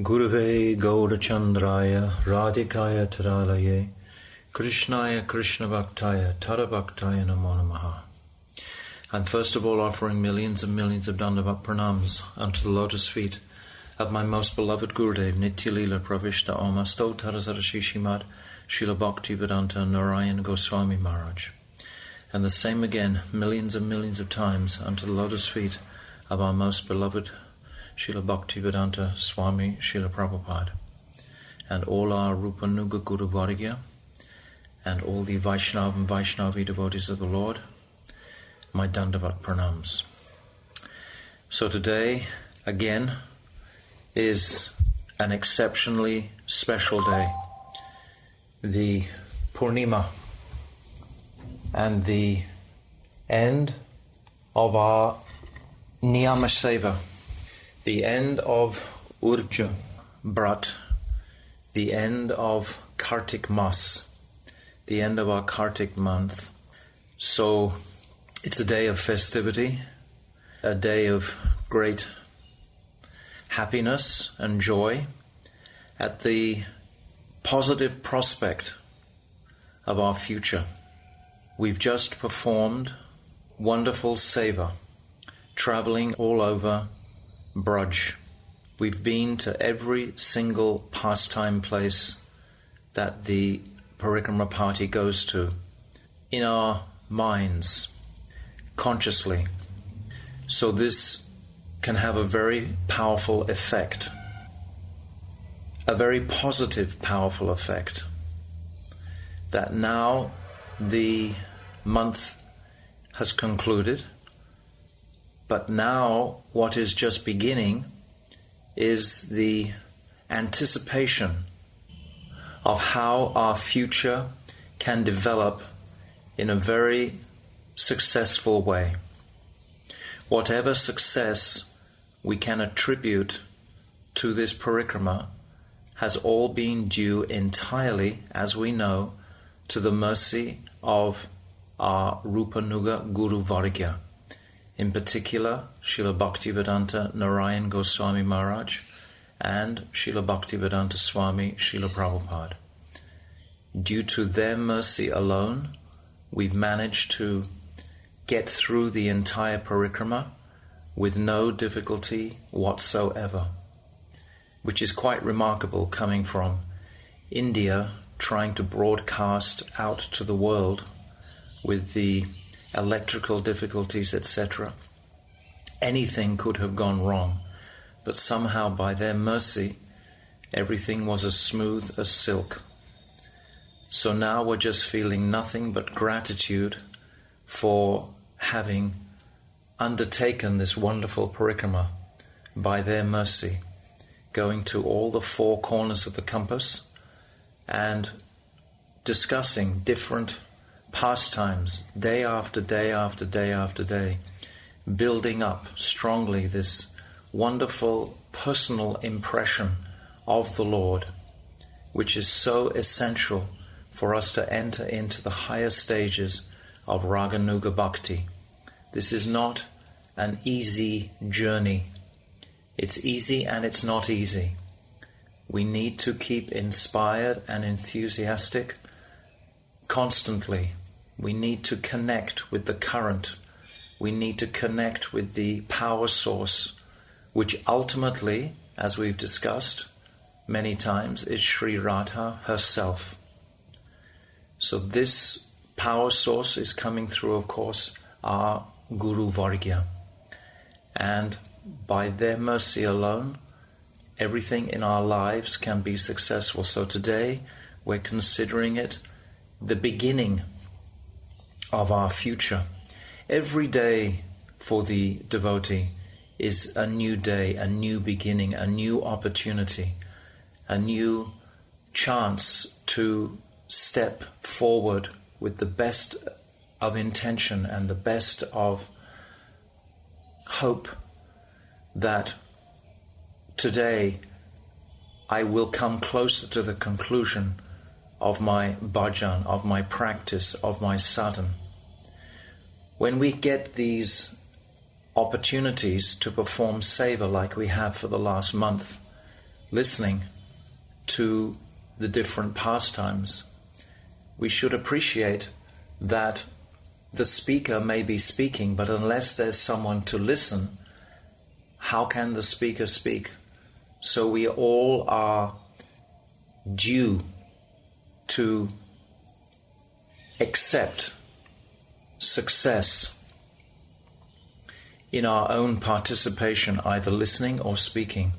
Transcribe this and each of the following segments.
Gurave Gaurachandraya Radhikaya Taralaye Krishnaya Krishna Bhaktaya Tarabhaktaya Namo Namaha. And first of all, offering millions and millions of Dandavat pranams unto the lotus feet of my most beloved Gurudev, Nitya Leela Pravishta Homa Stotarazarashishimad Srila Bhakti Vedanta Narayan Goswami Maharaj. And the same again, millions and millions of times unto the lotus feet of our most beloved Srila Bhakti Vedanta Swami Srila Prabhupada, and all our Rupanuga Guru Vargya, and all the Vaishnava and Vaishnavi devotees of the Lord, my Dandavat pranams. So today, again, is an exceptionally special day, the Purnima, and the end of our Niyama Seva, the end of Urja-vrata, the end of Kartika-mas, the end of our Kartik month. So it's a day of festivity, a day of great happiness and joy at the positive prospect of our future. We've just performed wonderful seva, traveling all over Braj. We've been to every single pastime place that the Parikrama party goes to, in our minds, consciously. So this can have a very powerful effect, a very positive, powerful effect, that now the month has concluded, but now what is just beginning is the anticipation of how our future can develop in a very successful way. Whatever success we can attribute to this parikrama has all been due entirely, as we know, to the mercy of our Rupanuga Guru Vargya, in particular Srila Bhaktivedanta Narayan Goswami Maharaj and Srila Bhaktivedanta Swami Srila Prabhupada. Due to their mercy alone, we've managed to get through the entire parikrama with no difficulty whatsoever, which is quite remarkable coming from India, trying to broadcast out to the world with the electrical difficulties, etc. Anything could have gone wrong, but somehow by their mercy everything was as smooth as silk. So now we're just feeling nothing but gratitude for having undertaken this wonderful parikrama by their mercy, going to all the four corners of the compass and discussing different pastimes day after day after day after day, building up strongly this wonderful personal impression of the Lord, which is so essential for us to enter into the higher stages of Raganuga Bhakti. This is not an easy journey. It's easy and it's not easy. We need to keep inspired and enthusiastic constantly. We need to connect with the current. We need to connect with the power source, which ultimately, as we've discussed many times, is Sri Radha herself. So this power source is coming through, of course, our Guru Vargya. And by their mercy alone, everything in our lives can be successful. So today, we're considering it the beginning of our future. Every day for the devotee is a new day, a new beginning, a new opportunity, a new chance to step forward with the best of intention and the best of hope that today I will come closer to the conclusion of my bhajan, of my practice, of my sadhana. When we get these opportunities to perform seva like we have for the last month, listening to the different pastimes, we should appreciate that the speaker may be speaking, but unless there's someone to listen, how can the speaker speak? So we all are due to accept success in our own participation, either listening or speaking.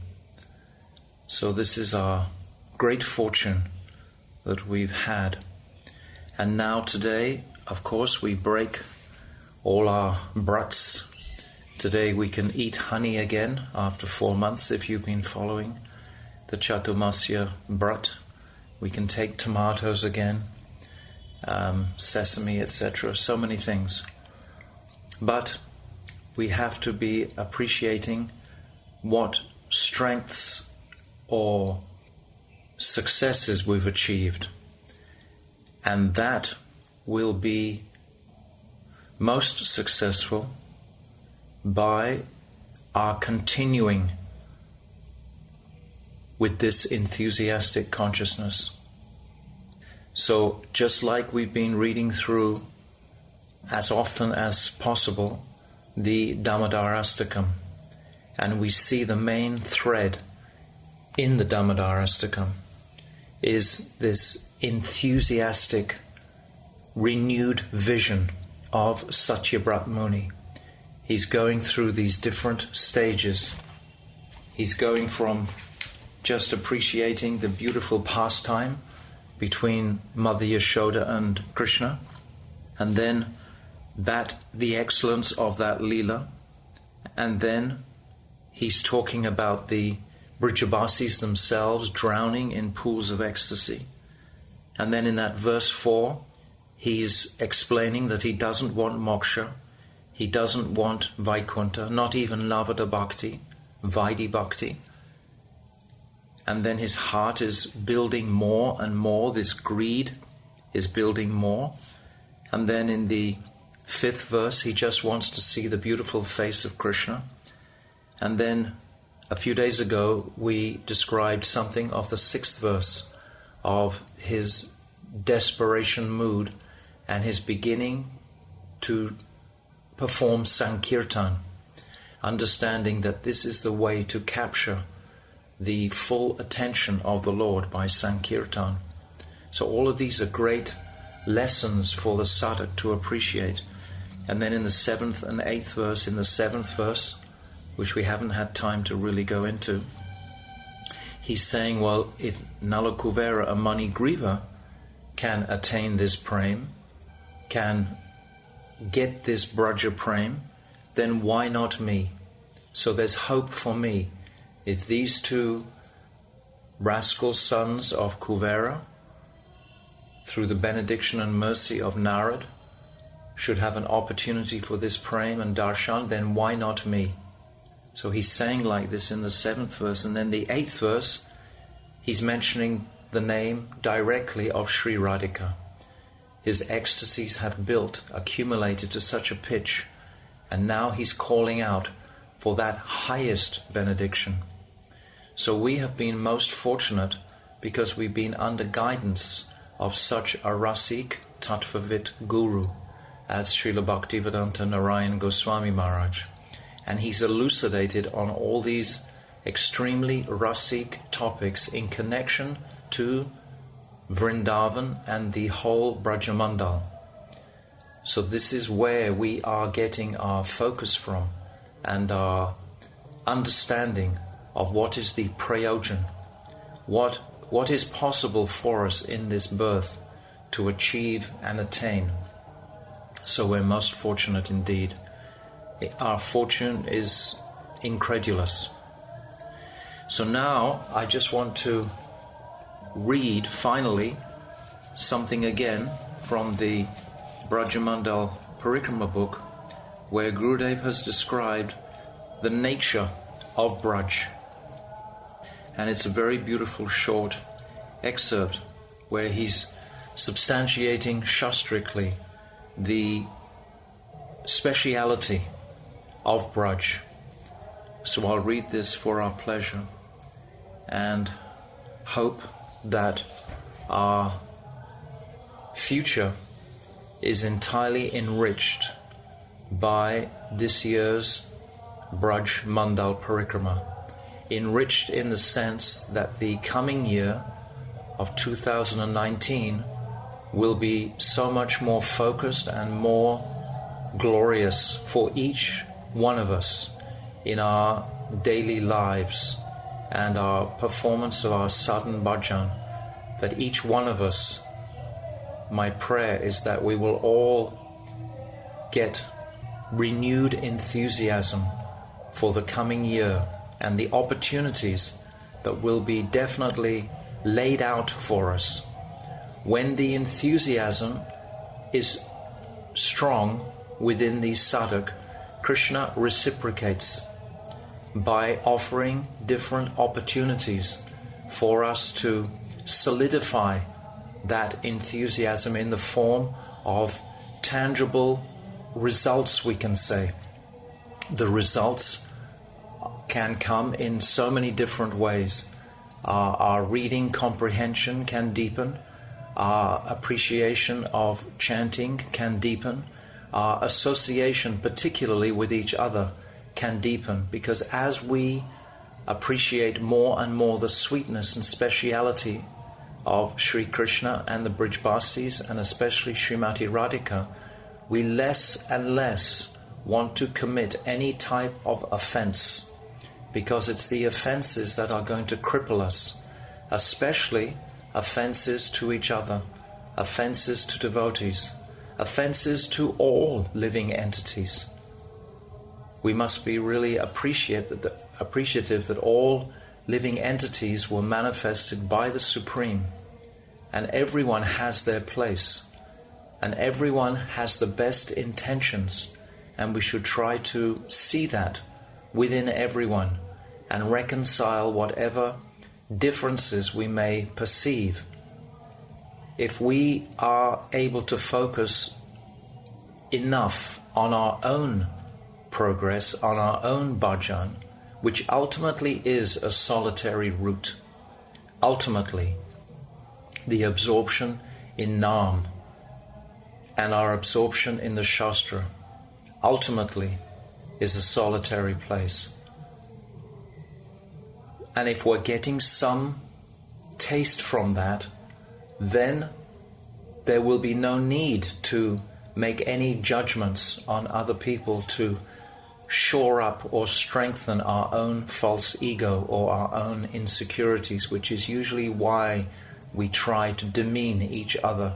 So this is our great fortune that we've had. And now today, of course, we break all our brats. Today we can eat honey again after 4 months if you've been following the Caturmasya brat. We can take tomatoes again, sesame, etc. So many things. But we have to be appreciating what strengths or successes we've achieved. And that will be most successful by our continuing with this enthusiastic consciousness. So just like we've been reading through as often as possible the Damodarastakam, and we see the main thread in the Damodarastakam is this enthusiastic, renewed vision of Satyabrat Muni. He's going through these different stages. He's going from just appreciating the beautiful pastime between Mother Yashoda and Krishna, and then the excellence of that Leela, and then he's talking about the Vrijabasis themselves drowning in pools of ecstasy. And then in that verse 4, he's explaining that he doesn't want moksha, he doesn't want Vaikuntha, not even Navada Bhakti, Vaidhi Bhakti. And then his heart is building more and more, this greed is building more. And then in the 5th verse, he just wants to see the beautiful face of Krishna. And then a few days ago, we described something of the 6th verse of his desperation mood and his beginning to perform Sankirtan, understanding that this is the way to capture the full attention of the Lord by Sankirtan. So all of these are great lessons for the sadhak to appreciate. And then in the 7th and 8th verse, in the 7th verse, which we haven't had time to really go into, he's saying, well, if Nalakuvera and Manigriva can attain this prem, can get this Braja prem, then why not me? So there's hope for me. If these two rascal sons of Kuvera, through the benediction and mercy of Narad, should have an opportunity for this prem and darshan, then why not me? So he's saying like this in the 7th verse, and then the 8th verse, he's mentioning the name directly of Sri Radhika. His ecstasies have built, accumulated to such a pitch, and now he's calling out for that highest benediction. So we have been most fortunate because we've been under guidance of such a Rasik Tattvavit Guru as Srila Bhaktivedanta Narayan Goswami Maharaj. And he's elucidated on all these extremely Rasik topics in connection to Vrindavan and the whole VRAJA-MANDAL. So this is where we are getting our focus from and our understanding of what is the prayojan, what is possible for us in this birth to achieve and attain. So we're most fortunate indeed. Our fortune is incredulous. So now I just want to read finally something again from the VRAJA-MANDAL Parikrama book, where Gurudev has described the nature of Braj. And it's a very beautiful short excerpt where he's substantiating shastrically the speciality of Braj. So I'll read this for our pleasure. and hope that our future is entirely enriched by this year's VRAJA-MANDAL Parikrama. Enriched in the sense that the coming year of 2019 will be so much more focused and more glorious for each one of us in our daily lives and our performance of our sadhana bhajan, that each one of us, my prayer is that we will all get renewed enthusiasm for the coming year and the opportunities that will be definitely laid out for us. When the enthusiasm is strong within the sadhak, Krishna reciprocates by offering different opportunities for us to solidify that enthusiasm in the form of tangible results, we can say. The results can come in so many different ways. Our reading comprehension can deepen, our appreciation of chanting can deepen, our association particularly with each other can deepen, because as we appreciate more and more the sweetness and speciality of Sri Krishna and the Brijbasis, and especially Srimati Radhika, we less and less want to commit any type of offense, because it's the offenses that are going to cripple us, especially offenses to each other, offenses to devotees, offenses to all living entities. We must be really appreciative that all living entities were manifested by the Supreme, and everyone has their place, and everyone has the best intentions, and we should try to see that within everyone and reconcile whatever differences we may perceive. If we are able to focus enough on our own progress, on our own bhajan, which ultimately is a solitary route, ultimately the absorption in Nam and our absorption in the Shastra ultimately is a solitary place. And if we're getting some taste from that, then there will be no need to make any judgments on other people to shore up or strengthen our own false ego or our own insecurities, which is usually why we try to demean each other.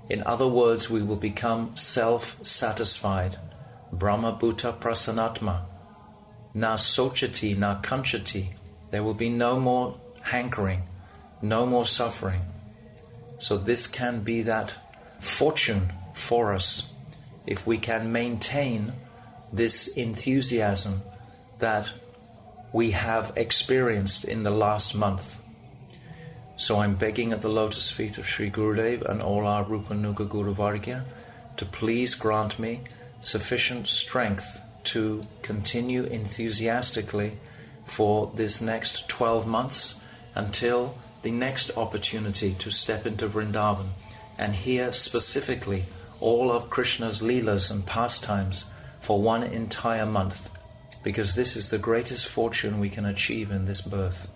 In other words, we will become self-satisfied. Brahma Bhuta Prasanatma. Na sochati, na kanchati. There will be no more hankering, no more suffering. So this can be that fortune for us if we can maintain this enthusiasm that we have experienced in the last month. So I'm begging at the lotus feet of Sri Gurudev and all our Rupa Nuga Guru Vargya to please grant me sufficient strength to continue enthusiastically for this next 12 months until the next opportunity to step into Vrindavan and hear specifically all of Krishna's leelas and pastimes for one entire month, because this is the greatest fortune we can achieve in this birth.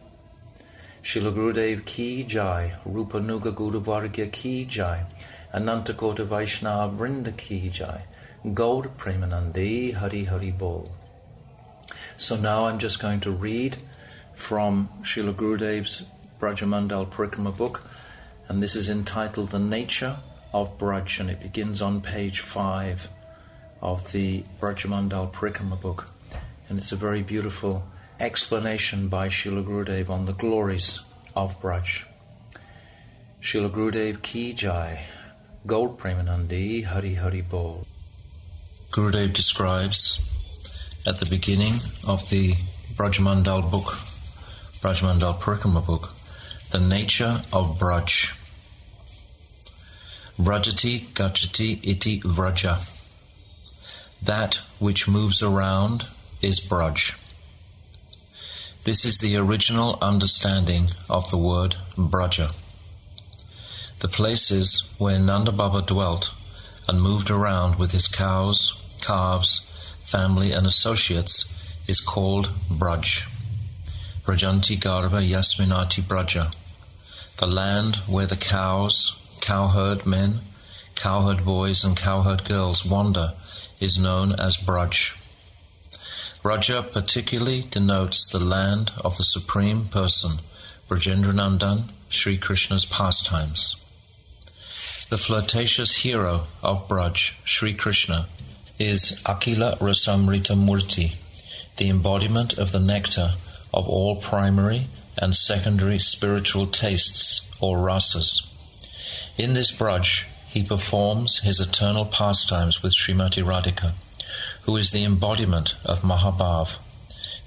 Srila Gurudev ki jai, Rupa Nuga Guru Vargya ki jai, Anantakota Vaisnava Vrinda ki jai, Gaur Premanandi Hari Hari Bol. So now I'm just going to read from Srila Gurudev's VRAJA-MANDAL Parikrama book, and this is entitled The Nature of Braj, and it begins on page 5 of the VRAJA-MANDAL Parikrama book, and it's a very beautiful explanation by Srila Gurudev on the glories of Braj. Srila Gurudev ki jai, Gaur Premanandi Hari Hari Bol. Gurudev describes at the beginning of the VRAJA-MANDAL book, VRAJA-MANDAL Parikrama book, the nature of Braj. Vrajati gachati iti vraja. That which moves around is Braj. This is the original understanding of the word Vraja. The places where Nanda Baba dwelt and moved around with his cows, calves, family and associates is called Vraj. Vrajanti Garva Yasminati Vraja. The land where the cows, cowherd men, cowherd boys and cowherd girls wander is known as Vraj. Vraja particularly denotes the land of the Supreme Person, Brajendranandan, Sri Krishna's pastimes. The flirtatious hero of Vraj, Sri Krishna, is Akila Rasamrita Murti, the embodiment of the nectar of all primary and secondary spiritual tastes or rasas. In this Vraj, he performs his eternal pastimes with Srimati Radhika, who is the embodiment of Mahabhav,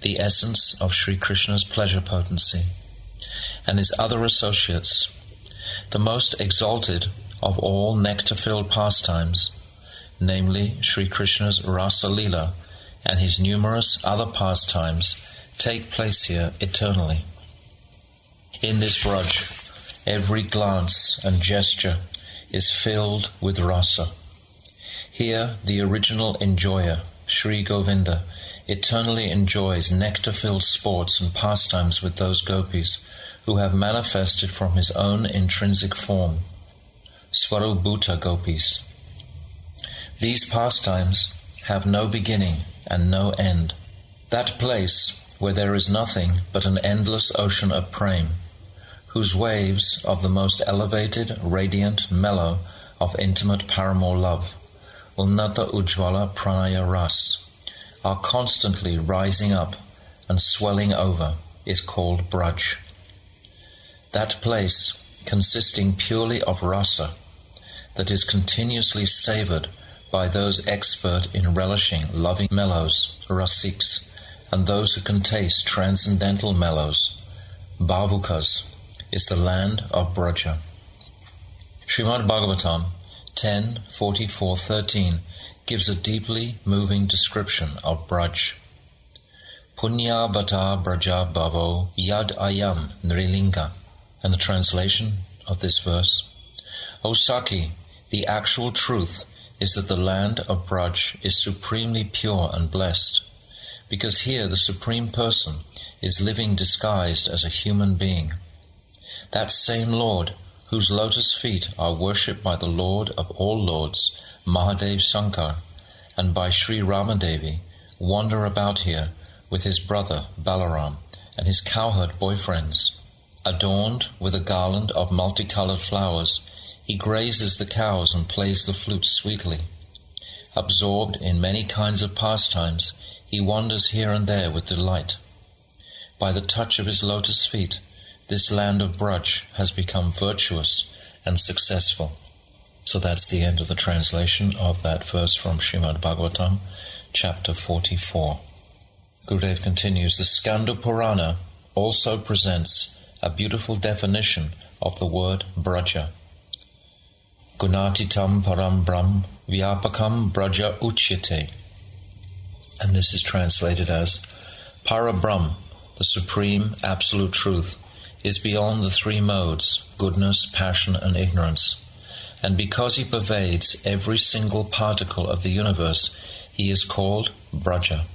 the essence of Sri Krishna's pleasure potency, and his other associates. The most exalted of all nectar-filled pastimes, namely Sri Krishna's Rasa Leela and his numerous other pastimes, take place here eternally. In this Vraj, every glance and gesture is filled with rasa. Here the original enjoyer, Sri Govinda, eternally enjoys nectar-filled sports and pastimes with those gopis who have manifested from his own intrinsic form, Svarubhuta gopis. These pastimes have no beginning and no end. That place where there is nothing but an endless ocean of prem, whose waves of the most elevated, radiant, mellow, of intimate paramour love, Unnata Ujjvala Pranaya Ras, are constantly rising up and swelling over, is called Vraj. That place, consisting purely of rasa, that is continuously savoured by those expert in relishing loving mellows, rasiks, and those who can taste transcendental mellows, bhavukas, is the land of Vraja. Srimad Bhagavatam 10:44-13 gives a deeply moving description of Vraj. Punya bhata Vraja bhavo yad ayam nrilinga. And the translation of this verse: O Saki, the actual truth is that the land of Vraj is supremely pure and blessed, because here the Supreme Person is living disguised as a human being. That same Lord, whose lotus feet are worshipped by the Lord of all lords, Mahadev Sankar, and by Sri Ramadevi, wander about here with his brother Balaram and his cowherd boyfriends. Adorned with a garland of multicolored flowers, he grazes the cows and plays the flute sweetly. Absorbed in many kinds of pastimes, he wanders here and there with delight. By the touch of his lotus feet, this land of Vraj has become virtuous and successful. So that's the end of the translation of that verse from Srimad Bhagavatam, chapter 44. Gurudev continues, the Skanda Purana also presents a beautiful definition of the word Vraja. Gunatitam param brahm vyapakam Vraja uchyate. And this is translated as, Parabrahm, the supreme absolute truth, is beyond the three modes, goodness, passion, and ignorance. And because he pervades every single particle of the universe, he is called Vraja.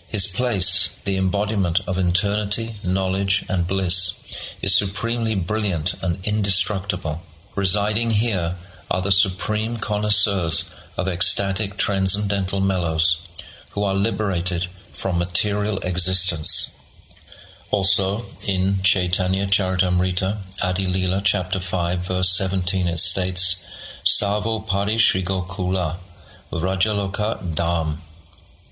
His place, the embodiment of eternity, knowledge, and bliss, is supremely brilliant and indestructible. Residing here are the supreme connoisseurs of ecstatic transcendental mellows, who are liberated from material existence. Also, in Chaitanya Charitamrita, Adi Leela, chapter 5, verse 17, it states, Savo Pari Shri Gokula, Vrajaloka Dham.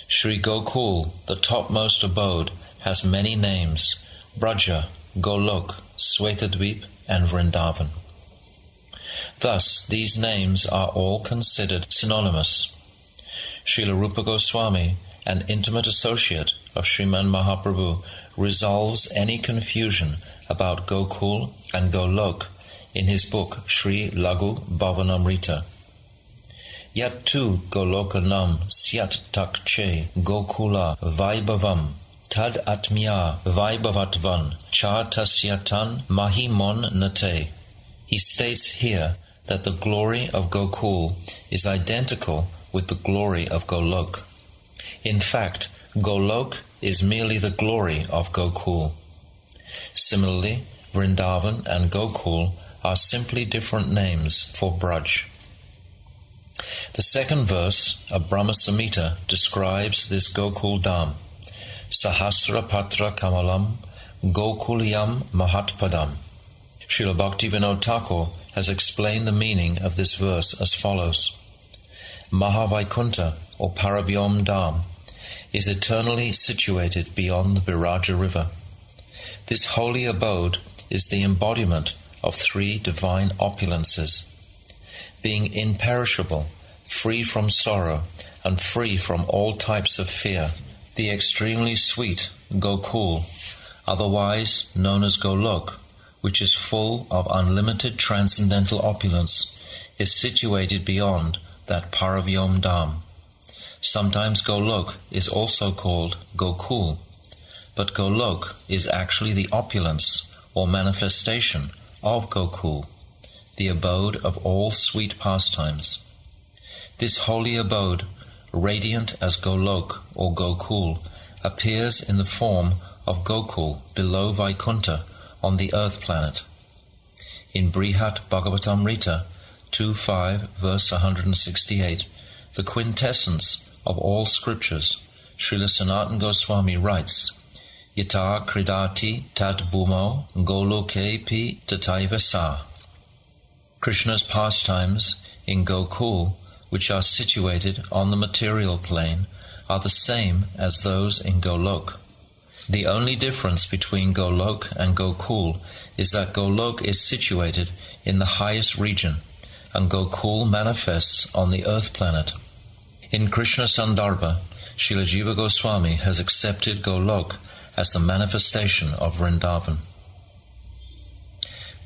Sri Gokul, the topmost abode, has many names, Vraja, Golok, Svetadvip, and Vrindavan. Thus, these names are all considered synonymous. Srila Rupa Goswami, an intimate associate of Sriman Mahaprabhu, resolves any confusion about Gokul and Golok in his book Sri Lagu Bhavanamrita. Yat tu Golokanam Syat Takche Gokula Vaibhavam tad atmya vaibhavatvan cha tasyatan mahimon nate. He states here that the glory of Gokul is identical with the glory of Golok. In fact, Golok is merely the glory of Gokul. Similarly, Vrindavan and Gokul are simply different names for Braj. The second verse of Brahma Samhita describes this Gokul Dham. Sahasra Patra Kamalam Gokulyam Mahatpadam. Srila Bhaktivinoda Thakur has explained the meaning of this verse as follows. Mahavaikuntha, or Paravyom Dham, is eternally situated beyond the Viraja river. This holy abode is the embodiment of three divine opulences. Being imperishable, free from sorrow, and free from all types of fear, the extremely sweet Gokul, otherwise known as Golok, which is full of unlimited transcendental opulence, is situated beyond that Paravyom Dham. Sometimes Golok is also called Gokul, but Golok is actually the opulence or manifestation of Gokul, the abode of all sweet pastimes. This holy abode, radiant as Golok or Gokul, appears in the form of Gokul below Vaikuntha on the earth planet. In Brihat Bhagavatamrita 2.5 verse 168, the quintessence of all scriptures, Srila Sanatana Goswami writes, Yata kridati tad bhumo goloke pi tataiva sa. Krishna's pastimes in Gokul, which are situated on the material plane, are the same as those in Golok. The only difference between Golok and Gokul is that Golok is situated in the highest region, and Gokul manifests on the earth planet. In Krishna Sandarbha, Srila Jiva Goswami has accepted Golok as the manifestation of Vrindavan.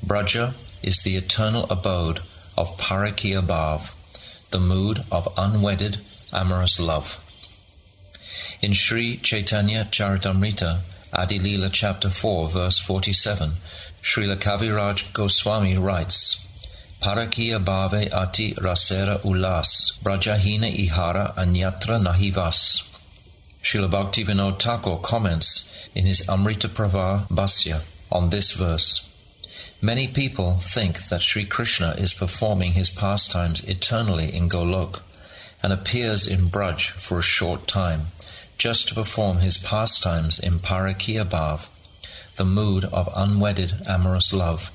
Braja is the eternal abode of Parakya Bhav, the mood of unwedded amorous love. In Sri Chaitanya Charitamrita, Adi Leela chapter 4, verse 47, Srila Kaviraj Goswami writes, Parakya Bhave ati rasera ulas, brajahina ihara anyatra nahivas. Srila Bhaktivinoda Thakur comments in his Amrita Prava Bhasya on this verse. Many people think that Sri Krishna is performing his pastimes eternally in Golok and appears in Braj for a short time, just to perform his pastimes in Parakya Bhav, the mood of unwedded amorous love.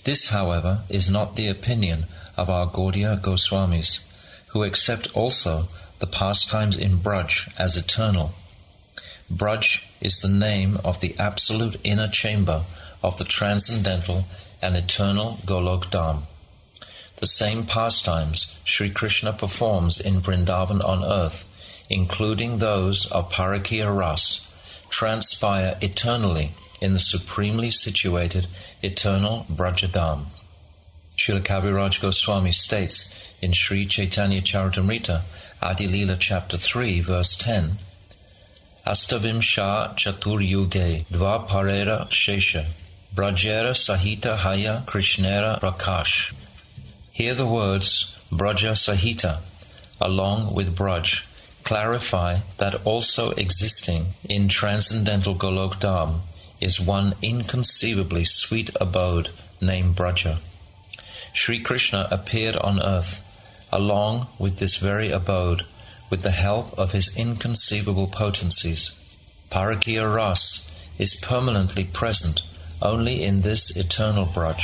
This, however, is not the opinion of our Gaudiya Goswamis, who accept also the pastimes in Braj as eternal. Braj is the name of the absolute inner chamber of the transcendental and eternal Golok Dham. The same pastimes Sri Krishna performs in Vrindavan on earth, including those of Parakya Ras, transpire eternally in the supremely situated eternal Brajadam. Srila Kaviraj Goswami states in Sri Chaitanya Charitamrita, Adi Leela chapter 3, verse 10, Astavimsha chatur yuge dva parera shesha, brajera sahita haya krishnera prakash. Here the words Braja Sahita, along with Braj, clarify that also existing in transcendental Golok Dham is one inconceivably sweet abode named Braja. Sri Krishna appeared on earth along with this very abode with the help of his inconceivable potencies. Parakya Ras is permanently present only in this eternal Braj,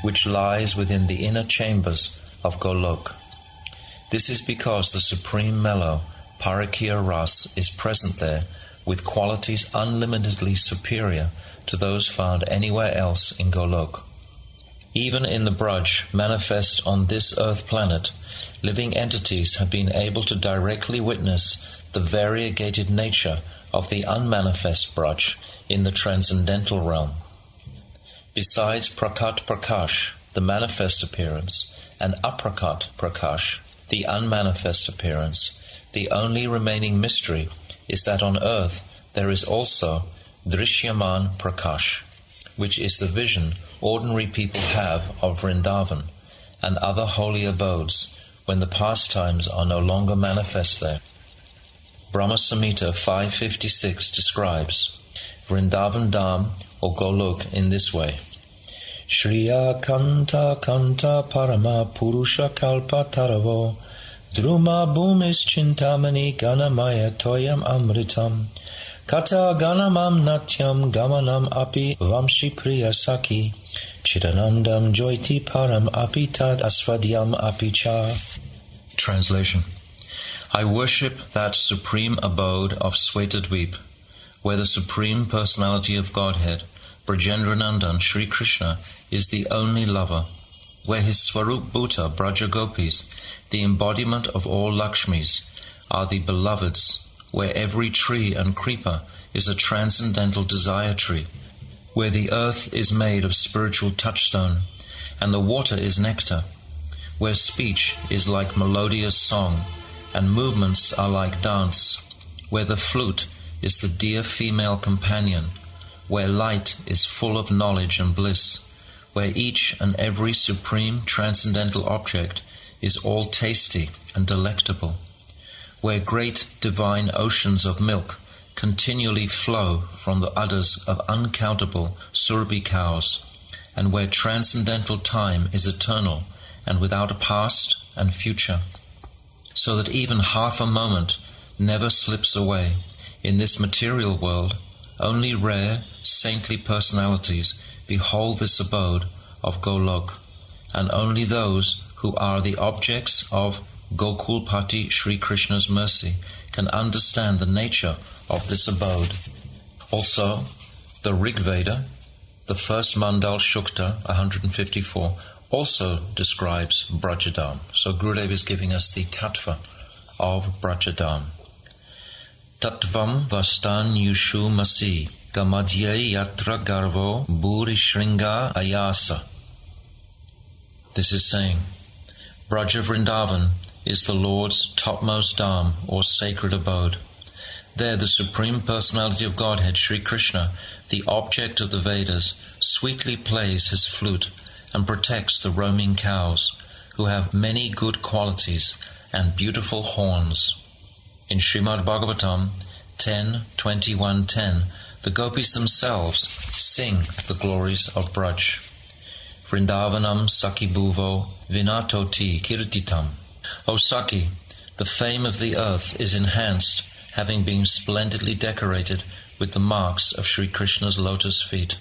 which lies within the inner chambers of Golok. This is because the supreme mellow, Parakya Ras, is present there with qualities unlimitedly superior to those found anywhere else in Golok. Even in the Braj manifest on this earth planet, living entities have been able to directly witness the variegated nature of the unmanifest Braj in the transcendental realm. Besides Prakat Prakash, the manifest appearance, and Aprakat Prakash, the unmanifest appearance, the only remaining mystery is that on earth There is also Drishyaman Prakash, which is the vision ordinary people have of Vrindavan and other holy abodes when the pastimes are no longer manifest there. Brahma Samhita 556 describes Vrindavan Dham or Golok in this way. Shriya Kanta Kanta Parama Purusha Kalpa Taravo Druma Bhumis Chintamani Ganamaya Toyam Amritam Kata Ganamam Natyam Gamanam Api Vamshi Priya Saki Chidanandam Joiti Param Api Tad Asvadyam Api Cha. Translation. I worship that supreme abode of Svetadweep, where the Supreme Personality of Godhead, Brajendranandan Sri Krishna, is the only lover, where his Swarup Bhuta Braja Gopis, the embodiment of all Lakshmis, are the beloveds, where every tree and creeper is a transcendental desire tree, where the earth is made of spiritual touchstone, and the water is nectar, where speech is like melodious song, and movements are like dance, where the flute is the dear female companion, where light is full of knowledge and bliss, where each and every supreme transcendental object is all tasty and delectable, where great divine oceans of milk continually flow from the udders of uncountable Surabhi cows, and where transcendental time is eternal and without a past and future, so that even half a moment never slips away. In this material world, only rare, saintly personalities behold this abode of Golok, and only those who are the objects of Gokulpati Sri Krishna's mercy can understand the nature of this abode. Also, the Rig Veda, the first Mandal Shukta 154, also describes Brajadam. So Gurudev is giving us the tattva of Brajadam. Tattvam vastan yushu masi gamadye yatra garvo buri shringa ayasa. This is saying, Braja Vrindavan is the Lord's topmost dham or sacred abode. There the Supreme Personality of Godhead, Sri Krishna, the object of the Vedas, sweetly plays his flute and protects the roaming cows, who have many good qualities and beautiful horns. In Srimad Bhagavatam 10:21-10, the gopis themselves sing the glories of Braj. Vrindavanam Saki Bhuvo Vinatoti Kirtitam. O Saki, the fame of the earth is enhanced, having been splendidly decorated with the marks of Sri Krishna's lotus feet.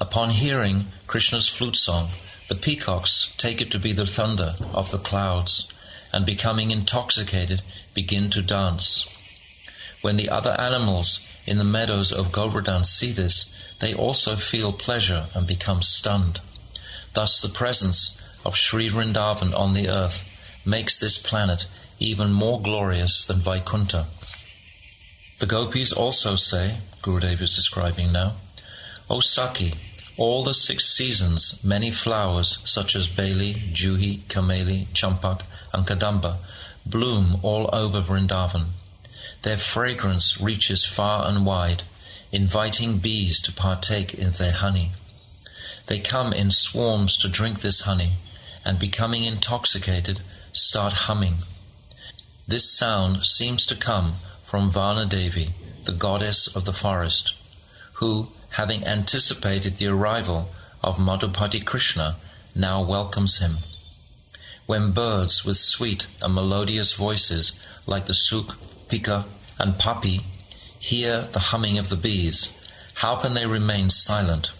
Upon hearing Krishna's flute song, the peacocks take it to be the thunder of the clouds, and becoming intoxicated, begin to dance. When the other animals in the meadows of Govardhan see this, they also feel pleasure and become stunned. Thus the presence of Sri Vrindavan on the earth makes this planet even more glorious than Vaikuntha. The gopis also say, Gurudev is describing now, O Saki, all the 6 seasons, many flowers such as Beli, Juhi, Kameli, Champak, and Kadamba bloom all over Vrindavan. Their fragrance reaches far and wide, inviting bees to partake in their honey. They come in swarms to drink this honey, and becoming intoxicated, start humming. This sound seems to come from Vanadevi, the goddess of the forest, who, having anticipated the arrival of Madhupati Krishna, now welcomes him. When birds with sweet and melodious voices like the suk, pika, and papi hear the humming of the bees, how can they remain silent?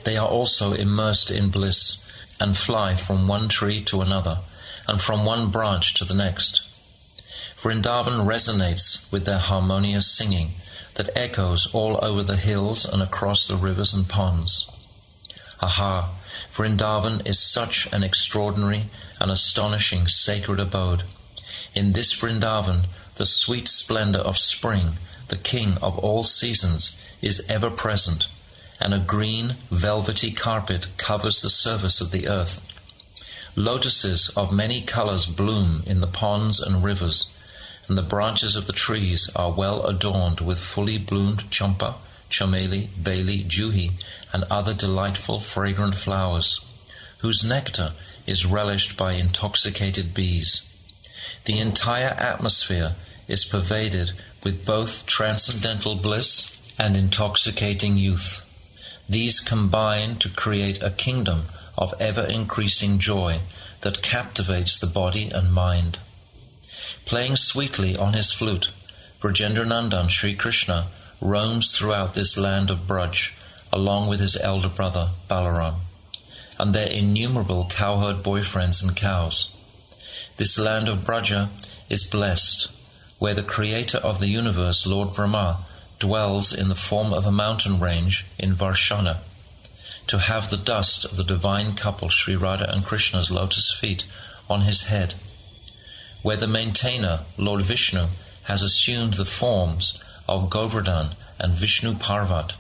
They are also immersed in bliss and fly from one tree to another and from one branch to the next. Vrindavan resonates with their harmonious singing that echoes all over the hills and across the rivers and ponds. Aha! Vrindavan is such an extraordinary and astonishing sacred abode. In this Vrindavan, the sweet splendor of spring, the king of all seasons, is ever present, and a green, velvety carpet covers the surface of the earth. Lotuses of many colors bloom in the ponds and rivers, and the branches of the trees are well adorned with fully bloomed champa, chameli, baili, juhi, and other delightful fragrant flowers, whose nectar is relished by intoxicated bees. The entire atmosphere is pervaded with both transcendental bliss and intoxicating youth. These combine to create a kingdom of ever-increasing joy that captivates the body and mind. Playing sweetly on his flute, Vrajendranandan Sri Krishna roams throughout this land of Braj, along with his elder brother Balaram, and their innumerable cowherd boyfriends and cows. This land of Braja is blessed, where the creator of the universe, Lord Brahma, dwells in the form of a mountain range in Varshana, to have the dust of the divine couple Sri Radha and Krishna's lotus feet on his head, where the maintainer, Lord Vishnu, has assumed the forms of Govardhan and Vishnu Parvat,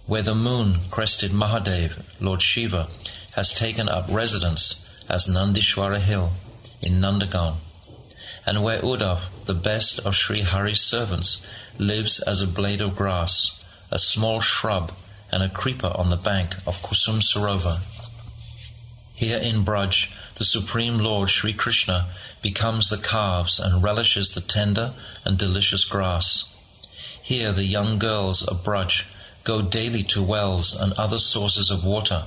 where the moon-crested Mahadev, Lord Shiva, has taken up residence as Nandishwara Hill in Nandagaon, and where Uddhav, the best of Sri Hari's servants, lives as a blade of grass, a small shrub, and a creeper on the bank of Kusum Sarovar. Here in Braj, the Supreme Lord Sri Krishna becomes the calves and relishes the tender and delicious grass. Here the young girls of Braj go daily to wells and other sources of water,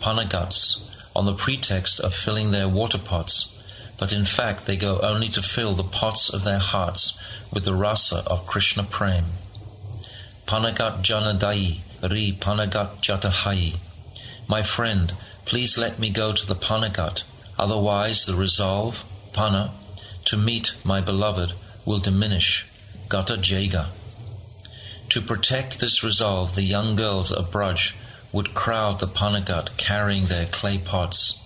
panagats, on the pretext of filling their water pots, but in fact they go only to fill the pots of their hearts with the rasa of Krishna Prem. Panagat janadayi, ri panagat jatahayi. My friend, please let me go to the panagat, otherwise the resolve, pana, to meet my beloved will diminish, gata jega. To protect this resolve, the young girls of Braj would crowd the panagat carrying their clay pots.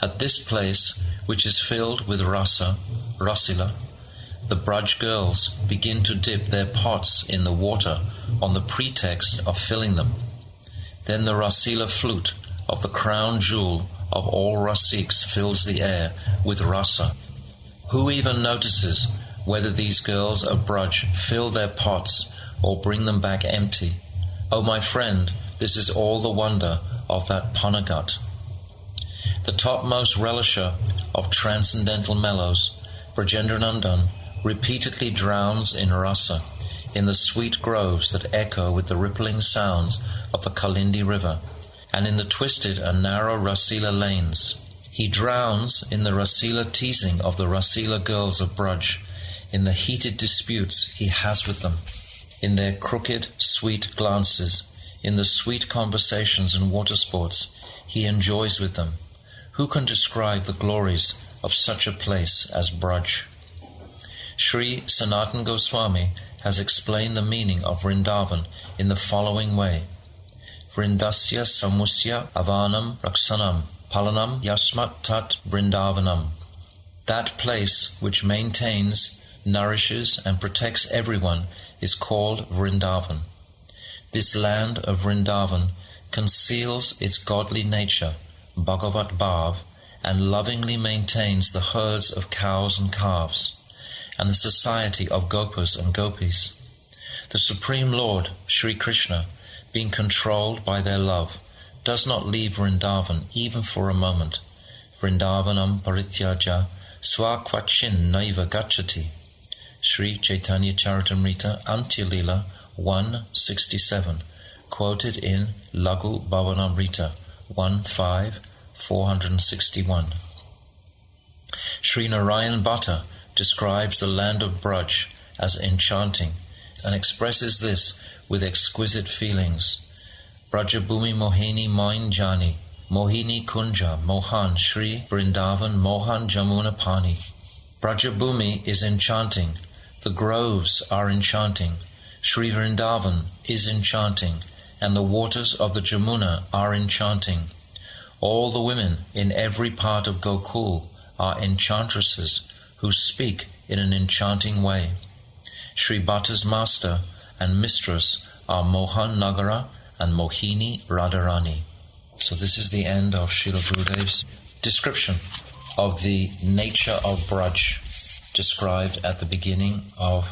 At this place, which is filled with rasa, rasila, the Braj girls begin to dip their pots in the water on the pretext of filling them. Then the rasila flute of the crown jewel of all Rasiks fills the air with rasa. Who even notices whether these girls of Braj fill their pots or bring them back empty? Oh, my friend, this is all the wonder of that panagat. The topmost relisher of transcendental mellows, Vrajendranandan, repeatedly drowns in rasa in the sweet groves that echo with the rippling sounds of the Kalindi river, and in the twisted and narrow rasila lanes. He drowns in the rasila teasing of the rasila girls of Braj, in the heated disputes he has with them, in their crooked, sweet glances, in the sweet conversations and water sports he enjoys with them. Who can describe the glories of such a place as Braj? Sri Sanatan Goswami has explained the meaning of Vrindavan in the following way. Vrindasya samusya avanam raksanam palanam yasmat tat Vrindavanam. That place which maintains, nourishes and protects everyone is called Vrindavan. This land of Vrindavan conceals its godly nature, Bhagavat Bhav, and lovingly maintains the herds of cows and calves, and the society of Gopas and Gopis. The Supreme Lord, Sri Krishna, being controlled by their love, does not leave Vrindavan even for a moment. Vrindavanam parityaja svakvachin naiva gacchati. Sri Chaitanya Charitamrita Antya-lila 167, quoted in Lagu Bhavanamrita 1.5, 461. Sri Narayan Bhatta describes the land of Braj as enchanting and expresses this with exquisite feelings. Brajabhumi Mohini Main Jani, Mohini Kunja Mohan Sri Vrindavan Mohan Jamuna Pani. Brajabhumi is enchanting, the groves are enchanting, Sri Vrindavan is enchanting, and the waters of the Jamuna are enchanting. All the women in every part of Gokul are enchantresses who speak in an enchanting way. Sri Bhatta's master and mistress are Mohan Nagara and Mohini Radharani. So this is the end of Srila Gurudev's description of the nature of Braj. described at the beginning of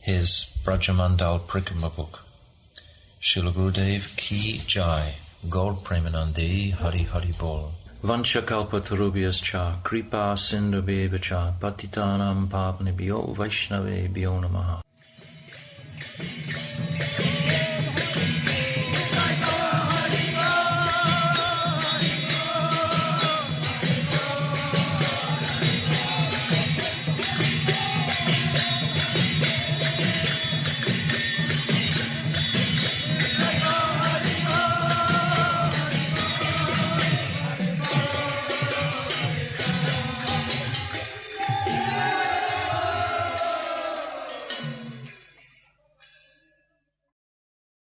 his VRAJA-MANDAL Parikrama book. Srila Gurudev Ki Jai, Gaur Premanande Hari Hari Bol. Vanchakalpatarubhyascha, Kripa Sindhubheva cha, Patitanam Pavanebhyo Vaishnavebhyo Namaha.